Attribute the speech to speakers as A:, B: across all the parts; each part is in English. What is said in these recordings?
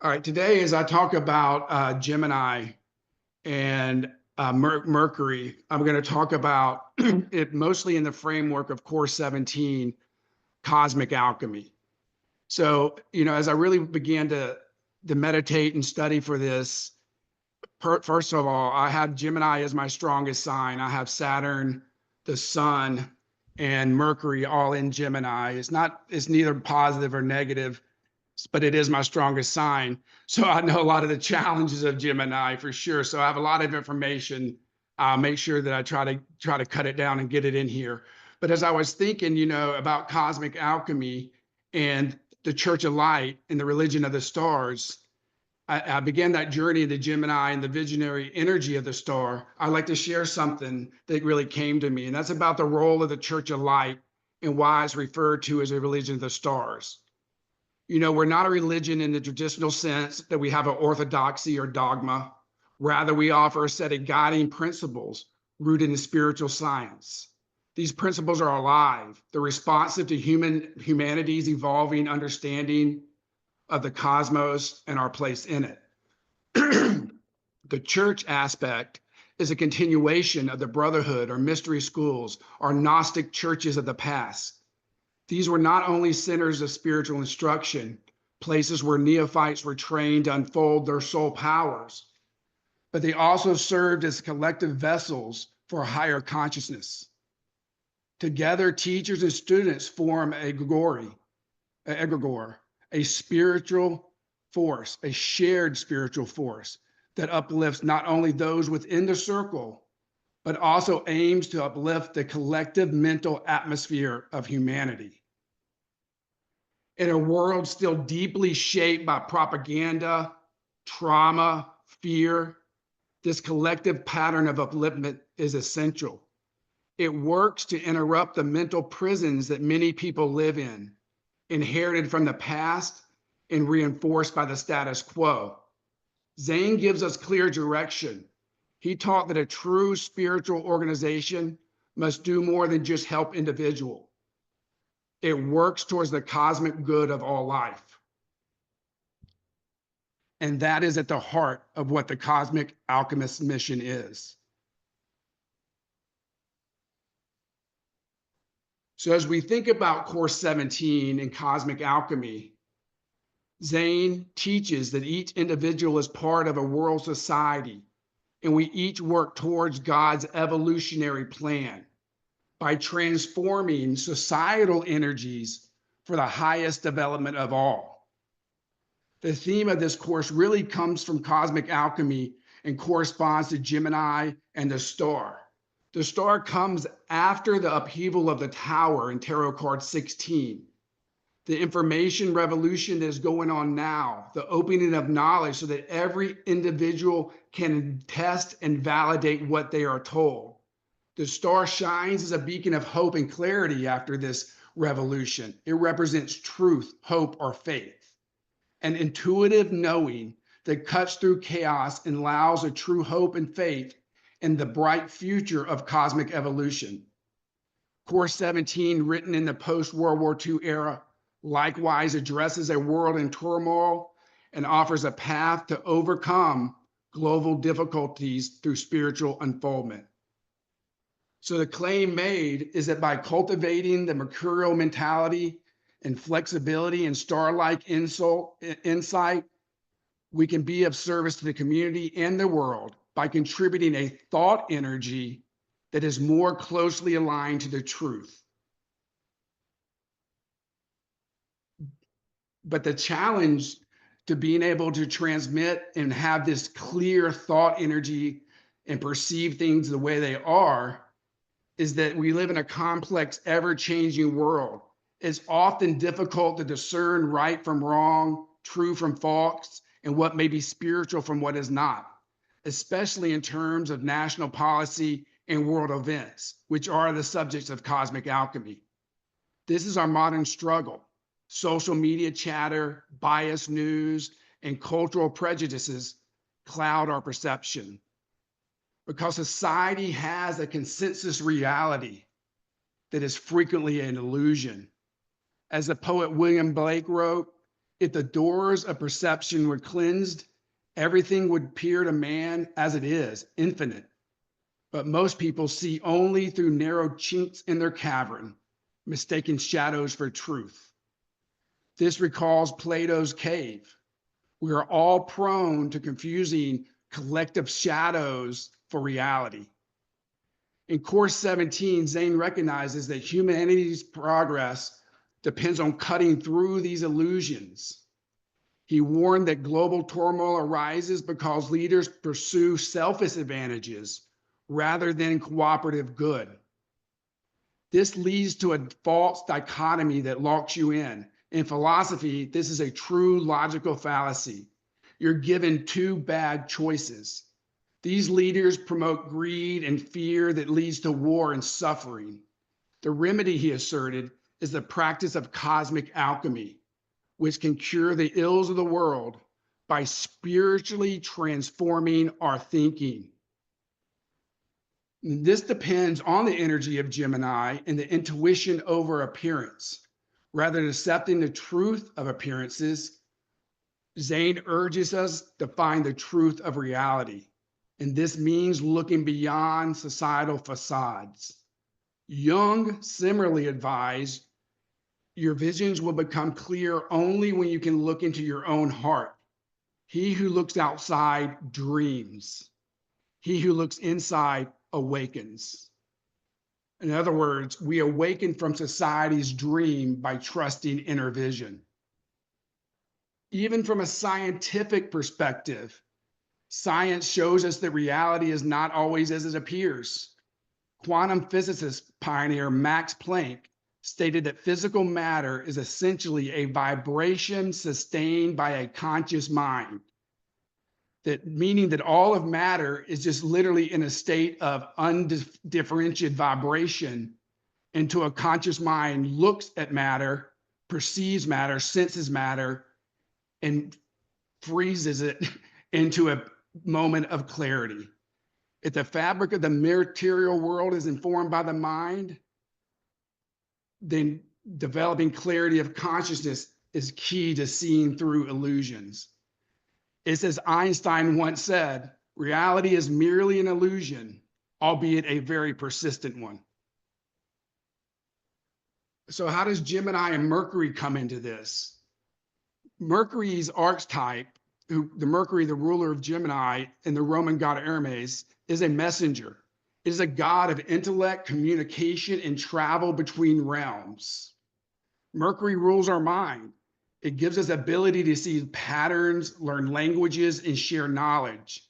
A: All right, today as I talk about Gemini and Mercury, I'm going to talk about it mostly in the framework of Core 17, cosmic alchemy. So, as I really began to meditate and study for this, first of all, I have Gemini as my strongest sign. I have Saturn, the Sun, and Mercury all in Gemini. It's neither positive or negative, but it is my strongest sign. So I know a lot of the challenges of Gemini for sure. So I have a lot of information. I'll make sure that I try to cut it down and get it in here. But as I was thinking, about cosmic alchemy and the Church of Light and the religion of the stars, I began that journey into Gemini and the visionary energy of the star. I'd like to share something that really came to me, and that's about the role of the Church of Light and why it's referred to as a religion of the stars. We're not a religion in the traditional sense that we have an orthodoxy or dogma. Rather, we offer a set of guiding principles rooted in spiritual science. These principles are alive. They're responsive to humanity's evolving understanding of the cosmos and our place in it. The church aspect is a continuation of the brotherhood or mystery schools or Gnostic churches of the past. These were not only centers of spiritual instruction, places where neophytes were trained to unfold their soul powers, but they also served as collective vessels for a higher consciousness. Together, teachers and students form an egregore, a spiritual force, a shared spiritual force that uplifts not only those within the circle, but also aims to uplift the collective mental atmosphere of humanity. In a world still deeply shaped by propaganda, trauma, fear, this collective pattern of upliftment is essential. It works to interrupt the mental prisons that many people live in, inherited from the past and reinforced by the status quo. Zain gives us clear direction. He taught that a true spiritual organization must do more than just help individuals. It works towards the cosmic good of all life. And that is at the heart of what the cosmic alchemist's mission is. So as we think about Core 17 and cosmic alchemy, Zain teaches that each individual is part of a world society, and we each work towards God's evolutionary plan by transforming societal energies for the highest development of all. The theme of this course really comes from cosmic alchemy and corresponds to Gemini and the star. The star comes after the upheaval of the tower in Tarot Card 16. The information revolution that is going on now, the opening of knowledge so that every individual can test and validate what they are told. The star shines as a beacon of hope and clarity after this revolution. It represents truth, hope, or faith. An intuitive knowing that cuts through chaos and allows a true hope and faith in the bright future of cosmic evolution. Core 17, written in the post-World War II era, likewise addresses a world in turmoil and offers a path to overcome global difficulties through spiritual unfoldment. So the claim made is that by cultivating the mercurial mentality and flexibility and star-like insight, we can be of service to the community and the world by contributing a thought energy that is more closely aligned to the truth. But the challenge to being able to transmit and have this clear thought energy and perceive things the way they are is that we live in a complex, ever-changing world. It's often difficult to discern right from wrong, true from false, and what may be spiritual from what is not, especially in terms of national policy and world events, which are the subjects of cosmic alchemy. This is our modern struggle. Social media chatter, biased news, and cultural prejudices cloud our perception. Because society has a consensus reality that is frequently an illusion. As the poet William Blake wrote, If the doors of perception were cleansed, everything would appear to man as it is, infinite. But most people see only through narrow chinks in their cavern, mistaking shadows for truth. This recalls Plato's cave. We are all prone to confusing collective shadows for reality. In Course 17, Zain recognizes that humanity's progress depends on cutting through these illusions. He warned that global turmoil arises because leaders pursue selfish advantages rather than cooperative good. This leads to a false dichotomy that locks you in. In philosophy, this is a true logical fallacy. You're given two bad choices. These leaders promote greed and fear that leads to war and suffering. The remedy, he asserted, is the practice of cosmic alchemy, which can cure the ills of the world by spiritually transforming our thinking. This depends on the energy of Gemini and the intuition over appearance. Rather than accepting the truth of appearances, Zain urges us to find the truth of reality. And this means looking beyond societal facades. Jung similarly advised, your visions will become clear only when you can look into your own heart. He who looks outside dreams. He who looks inside awakens. In other words, we awaken from society's dream by trusting inner vision. Even from a scientific perspective, science shows us that reality is not always as it appears. Quantum physicist pioneer Max Planck stated that physical matter is essentially a vibration sustained by a conscious mind. That meaning that all of matter is just literally in a state of undifferentiated vibration until a conscious mind looks at matter, perceives matter, senses matter, and freezes it into a moment of clarity. If the fabric of the material world is informed by the mind, then developing clarity of consciousness is key to seeing through illusions. It's as Einstein once said, reality is merely an illusion, albeit a very persistent one. So how does Gemini and Mercury come into this? Mercury's archetype, the Mercury, the ruler of Gemini, and the Roman god Hermes, is a messenger. It is a god of intellect, communication, and travel between realms. Mercury rules our mind. It gives us ability to see patterns, learn languages, and share knowledge.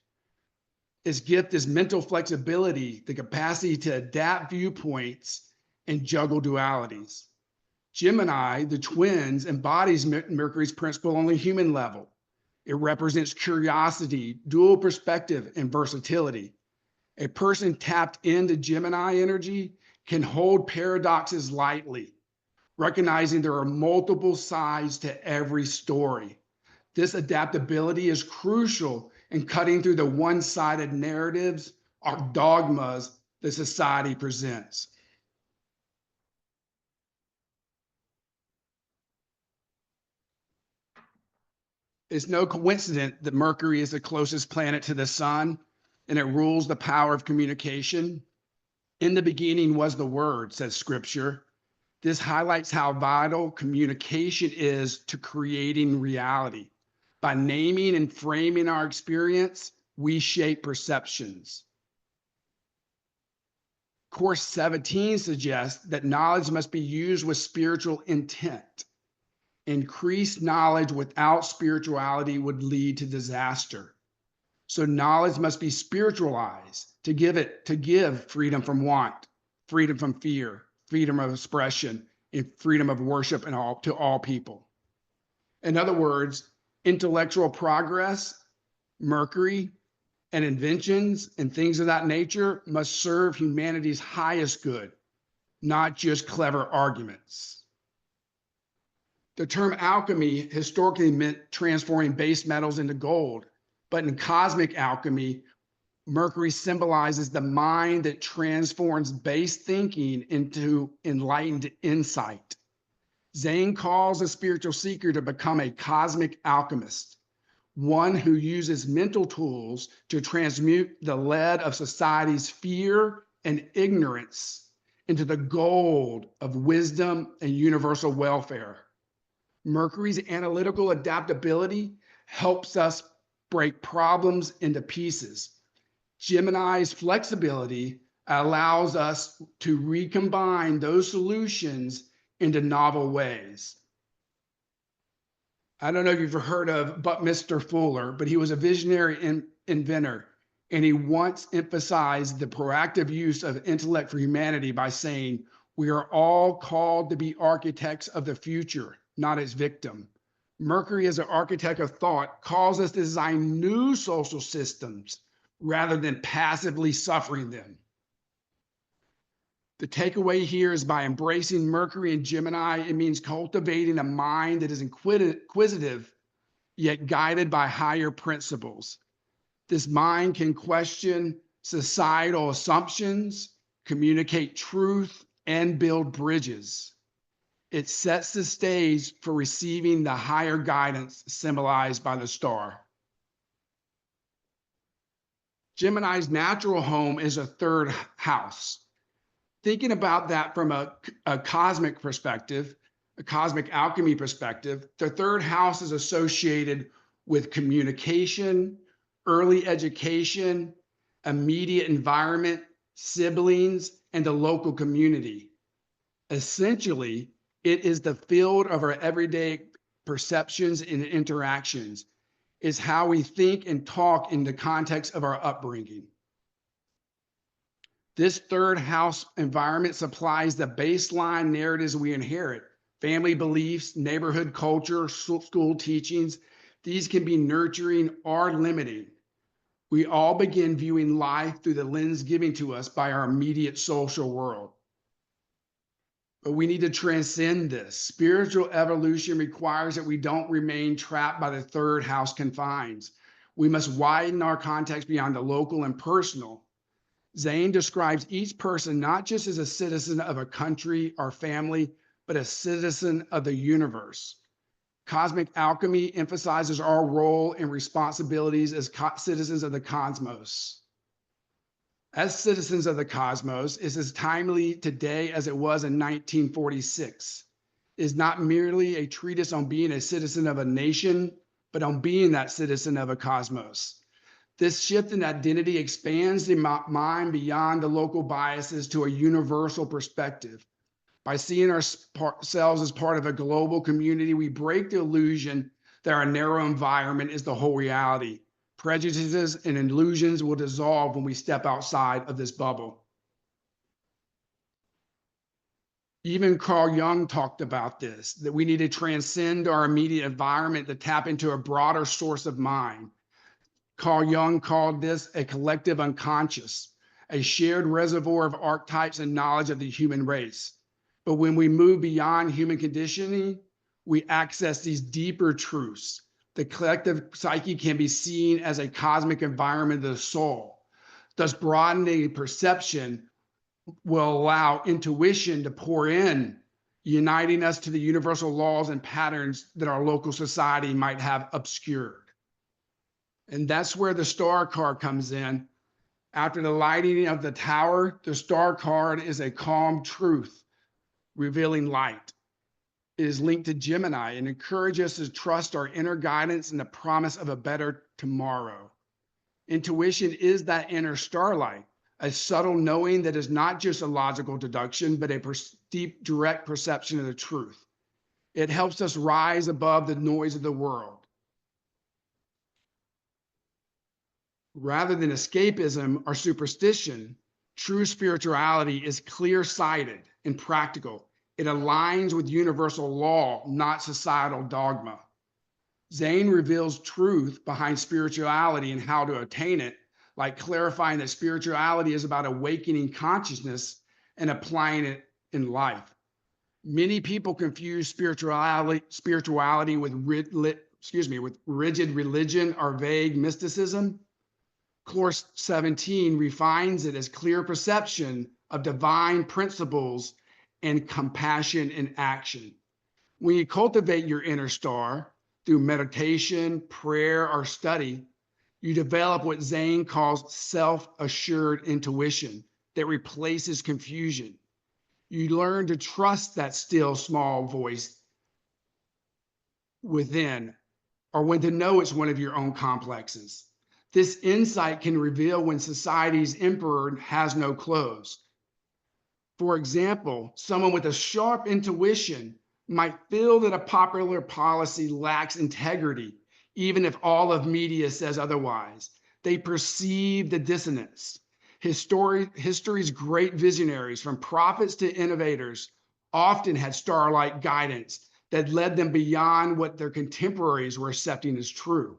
A: Its gift is mental flexibility, the capacity to adapt viewpoints and juggle dualities. Gemini, the twins, embodies Mercury's principle on the human level. It represents curiosity, dual perspective, and versatility. A person tapped into Gemini energy can hold paradoxes lightly, recognizing there are multiple sides to every story. This adaptability is crucial in cutting through the one-sided narratives or dogmas that society presents. It's no coincidence that Mercury is the closest planet to the sun, and it rules the power of communication. In the beginning was the Word, says Scripture. This highlights how vital communication is to creating reality. By naming and framing our experience, we shape perceptions. Course 17 suggests that knowledge must be used with spiritual intent. Increased knowledge without spirituality would lead to disaster. So knowledge must be spiritualized to give freedom from want, freedom from fear, freedom of expression, and freedom of worship to all people. In other words, intellectual progress, Mercury, and inventions and things of that nature must serve humanity's highest good, not just clever arguments. The term alchemy historically meant transforming base metals into gold, but in cosmic alchemy, Mercury symbolizes the mind that transforms base thinking into enlightened insight. Zain calls a spiritual seeker to become a cosmic alchemist, one who uses mental tools to transmute the lead of society's fear and ignorance into the gold of wisdom and universal welfare. Mercury's analytical adaptability helps us break problems into pieces. Gemini's flexibility allows us to recombine those solutions into novel ways. I don't know if you've heard of Buckminster Fuller, but he was a visionary inventor, and he once emphasized the proactive use of intellect for humanity by saying, "We are all called to be architects of the future, not its victim." Mercury, as an architect of thought, calls us to design new social systems rather than passively suffering them. The takeaway here is by embracing Mercury and Gemini, it means cultivating a mind that is inquisitive, yet guided by higher principles. This mind can question societal assumptions, communicate truth, and build bridges. It sets the stage for receiving the higher guidance symbolized by the star. Gemini's natural home is a third house. Thinking about that from a cosmic perspective, a cosmic alchemy perspective, the third house is associated with communication, early education, immediate environment, siblings, and the local community. Essentially, it is the field of our everyday perceptions and interactions. It's how we think and talk in the context of our upbringing. This third house environment supplies the baseline narratives we inherit: family beliefs, neighborhood culture, school teachings. These can be nurturing or limiting. We all begin viewing life through the lens given to us by our immediate social world. But we need to transcend this. Spiritual evolution requires that we don't remain trapped by the third house confines. We must widen our context beyond the local and personal. Zain describes each person not just as a citizen of a country or family, but a citizen of the universe. Cosmic alchemy emphasizes our role and responsibilities as citizens of the cosmos. As citizens of the cosmos, it's as timely today as it was in 1946. It is not merely a treatise on being a citizen of a nation, but on being that citizen of a cosmos. This shift in identity expands the mind beyond the local biases to a universal perspective. By seeing ourselves as part of a global community, we break the illusion that our narrow environment is the whole reality. Prejudices and illusions will dissolve when we step outside of this bubble. Even Carl Jung talked about this, that we need to transcend our immediate environment to tap into a broader source of mind. Carl Jung called this a collective unconscious, a shared reservoir of archetypes and knowledge of the human race. But when we move beyond human conditioning, we access these deeper truths. The collective psyche can be seen as a cosmic environment of the soul. Thus, broadening perception will allow intuition to pour in, uniting us to the universal laws and patterns that our local society might have obscured. And that's where the star card comes in. After the lighting of the tower, the star card is a calm truth, revealing light. It is linked to Gemini and encourages us to trust our inner guidance and the promise of a better tomorrow. Intuition is that inner starlight, a subtle knowing that is not just a logical deduction, but a deep, direct perception of the truth. It helps us rise above the noise of the world. Rather than escapism or superstition, true spirituality is clear-sighted and practical. It aligns with universal law, not societal dogma. Zain reveals truth behind spirituality and how to attain it, like clarifying that spirituality is about awakening consciousness and applying it in life. Many people confuse spirituality with rigid religion or vague mysticism. Course 17 refines it as clear perception of divine principles and compassion in action. When you cultivate your inner star through meditation, prayer, or study, you develop what Zain calls self-assured intuition that replaces confusion. You learn to trust that still small voice within, or when to know it's one of your own complexes. This insight can reveal when society's emperor has no clothes. For example, someone with a sharp intuition might feel that a popular policy lacks integrity, even if all of media says otherwise. They perceive the dissonance. History's great visionaries, from prophets to innovators, often had star-like guidance that led them beyond what their contemporaries were accepting as true.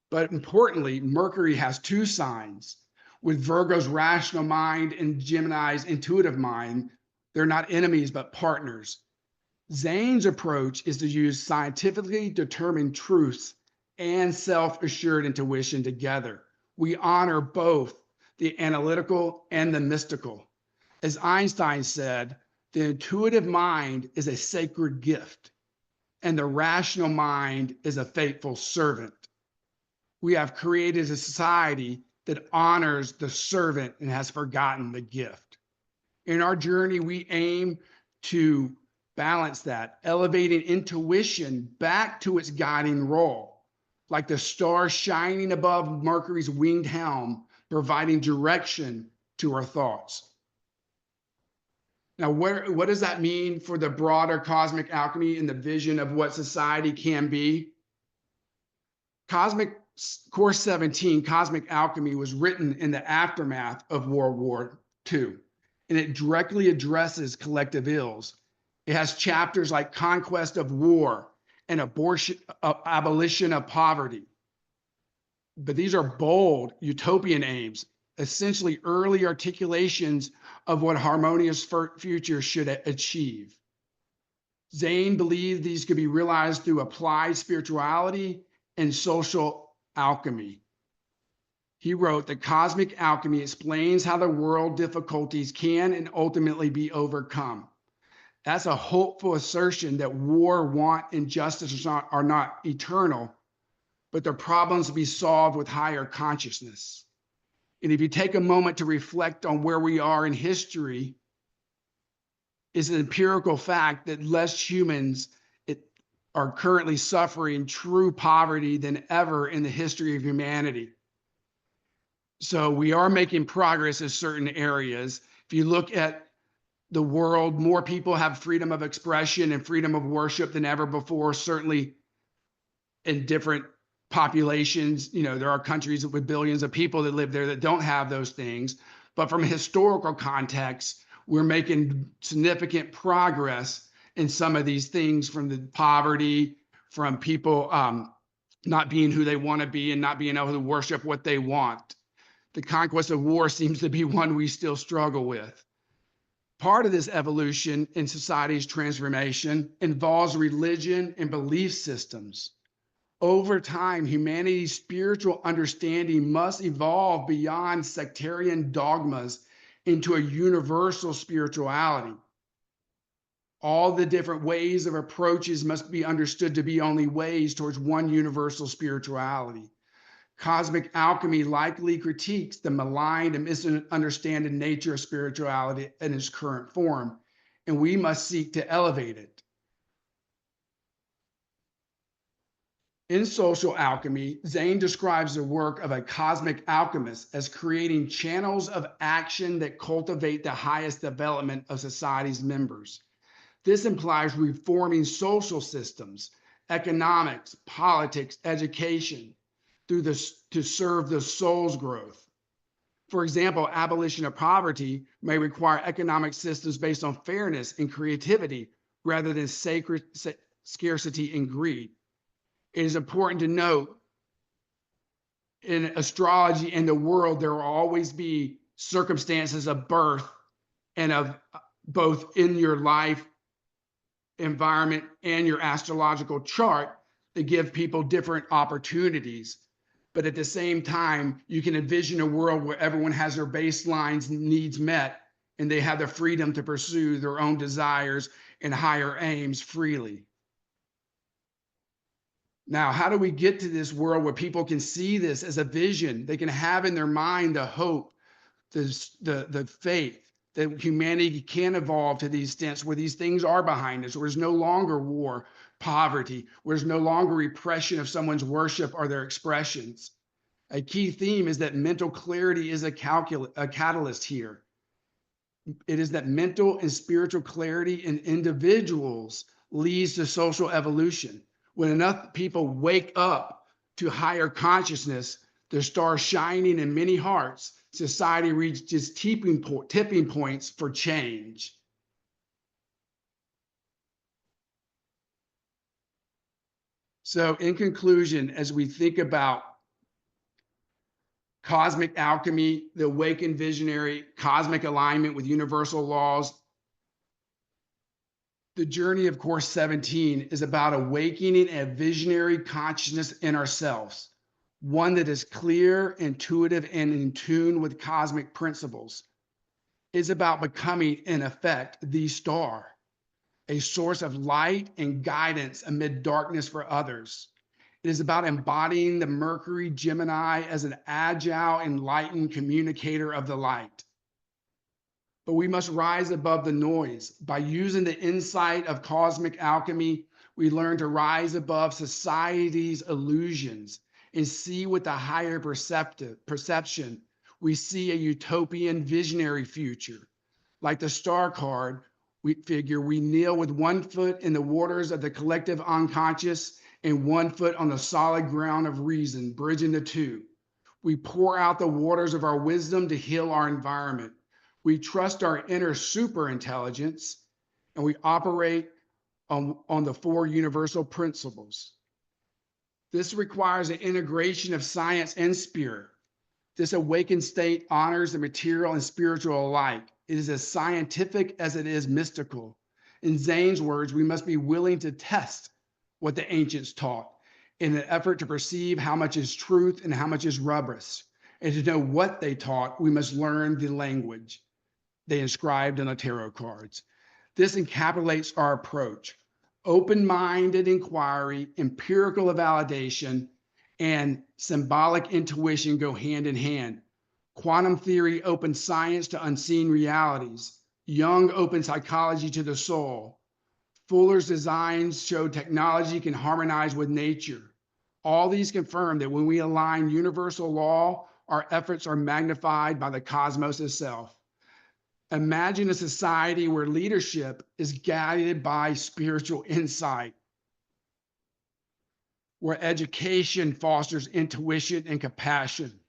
A: But importantly, Mercury has two signs. With Virgo's rational mind and Gemini's intuitive mind, they're not enemies, but partners. Zane's approach is to use scientifically determined truths and self-assured intuition together. We honor both the analytical and the mystical. As Einstein said, the intuitive mind is a sacred gift, and the rational mind is a faithful servant. We have created a society that honors the servant and has forgotten the gift. In our journey, we aim to balance that, elevating intuition back to its guiding role, like the star shining above Mercury's winged helm, providing direction to our thoughts. Now, what does that mean for the broader cosmic alchemy and the vision of what society can be? Cosmic Course 17, Cosmic Alchemy, was written in the aftermath of World War II, and it directly addresses collective ills. It has chapters like Conquest of War and Abolition of Poverty. But these are bold utopian aims, essentially early articulations of what harmonious future should achieve. Zain believed these could be realized through applied spirituality and social alchemy. He wrote that cosmic alchemy explains how the world difficulties can and ultimately be overcome. That's a hopeful assertion that war, want, and justice are not eternal, but they're problems to be solved with higher consciousness. And if you take a moment to reflect on where we are in history, it's an empirical fact that less humans are currently suffering true poverty than ever in the history of humanity. So we are making progress in certain areas. If you look at the world, more people have freedom of expression and freedom of worship than ever before, certainly in different populations. You know, there are countries with billions of people that live there that don't have those things. But from a historical context, we're making significant progress in some of these things, from the poverty, from people not being who they want to be and not being able to worship what they want. The conquest of war seems to be one we still struggle with. Part of this evolution in society's transformation involves religion and belief systems. Over time, humanity's spiritual understanding must evolve beyond sectarian dogmas into a universal spirituality. All the different ways of approaches must be understood to be only ways towards one universal spirituality. Cosmic alchemy likely critiques the maligned and misunderstood nature of spirituality in its current form, and we must seek to elevate it. In social alchemy, Zain describes the work of a cosmic alchemist as creating channels of action that cultivate the highest development of society's members. This implies reforming social systems, economics, politics, education, to serve the soul's growth. For example, abolition of poverty may require economic systems based on fairness and creativity rather than scarcity and greed. It is important to note, in astrology and the world, there will always be circumstances of birth and of both in your life environment and your astrological chart that give people different opportunities. But at the same time, you can envision a world where everyone has their baselines needs met and they have the freedom to pursue their own desires and higher aims freely. Now, how do we get to this world where people can see this as a vision? They can have in their mind the hope, the faith that humanity can evolve to these extents where these things are behind us, where there's no longer war, poverty, where there's no longer repression of someone's worship or their expressions. A key theme is that mental clarity is a catalyst here. It is that mental and spiritual clarity in individuals leads to social evolution. When enough people wake up to higher consciousness, the star shining in many hearts, society reaches tipping points for change. So in conclusion, as we think about cosmic alchemy, the awakened visionary, cosmic alignment with universal laws, the journey of Course 17 is about awakening a visionary consciousness in ourselves, one that is clear, intuitive, and in tune with cosmic principles. It's about becoming, in effect, the star, a source of light and guidance amid darkness for others. It is about embodying the Mercury Gemini as an agile, enlightened communicator of the light. But we must rise above the noise. By using the insight of cosmic alchemy, we learn to rise above society's illusions and see with a higher perception. We see a utopian visionary future. Like the star card, we kneel with 1 foot in the waters of the collective unconscious and 1 foot on the solid ground of reason, bridging the two. We pour out the waters of our wisdom to heal our environment. We trust our inner super intelligence, and we operate on the 4 universal principles. This requires an integration of science and spirit. This awakened state honors the material and spiritual alike. It is as scientific as it is mystical. In Zain's words, we must be willing to test what the ancients taught in an effort to perceive how much is truth and how much is rubbish. And to know what they taught, we must learn the language they inscribed on the tarot cards. This encapsulates our approach. Open-minded inquiry, empirical validation, and symbolic intuition go hand in hand. Quantum theory opens science to unseen realities. Jung opened psychology to the soul. Fuller's designs show technology can harmonize with nature. All these confirm that when we align universal law, our efforts are magnified by the cosmos itself. Imagine a society where leadership is guided by spiritual insight, where education fosters intuition and compassion,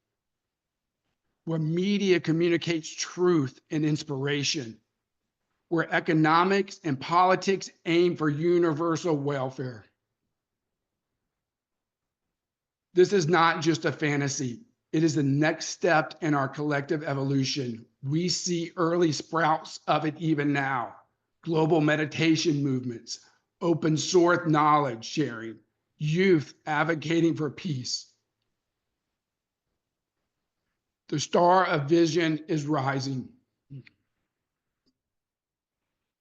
A: where media communicates truth and inspiration, where economics and politics aim for universal welfare. This is not just a fantasy. It is the next step in our collective evolution. We see early sprouts of it even now. Global meditation movements, open source knowledge sharing, youth advocating for peace. The star of vision is rising.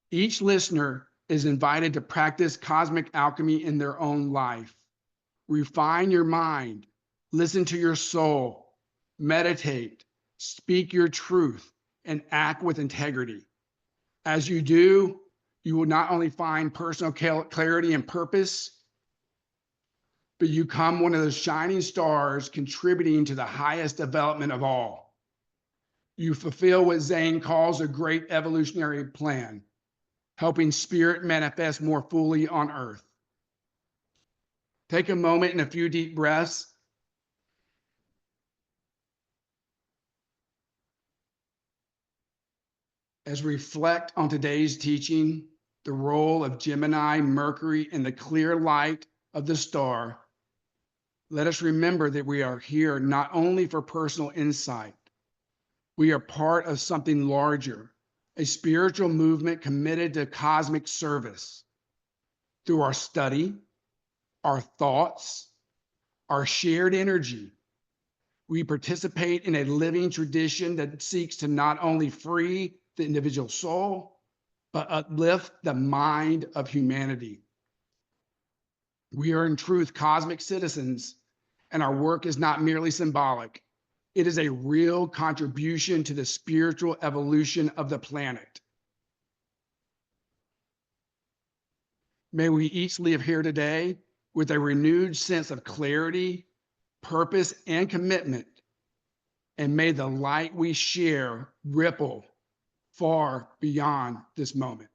A: Each listener is invited to practice cosmic alchemy in their own life. Refine your mind, listen to your soul, meditate, speak your truth, and act with integrity. As you do, you will not only find personal clarity and purpose, but you become one of those shining stars contributing to the highest development of all. You fulfill what Zain calls a great evolutionary plan, helping spirit manifest more fully on earth. Take a moment and a few deep breaths. As we reflect on today's teaching, the role of Gemini, Mercury, and the clear light of the star, let us remember that we are here not only for personal insight. We are part of something larger, a spiritual movement committed to cosmic service. Through our study, our thoughts, our shared energy, we participate in a living tradition that seeks to not only free the individual soul, but uplift the mind of humanity. We are in truth cosmic citizens, and our work is not merely symbolic. It is a real contribution to the spiritual evolution of the planet. May we each live here today with a renewed sense of clarity, purpose, and commitment, and may the light we share ripple far beyond this moment.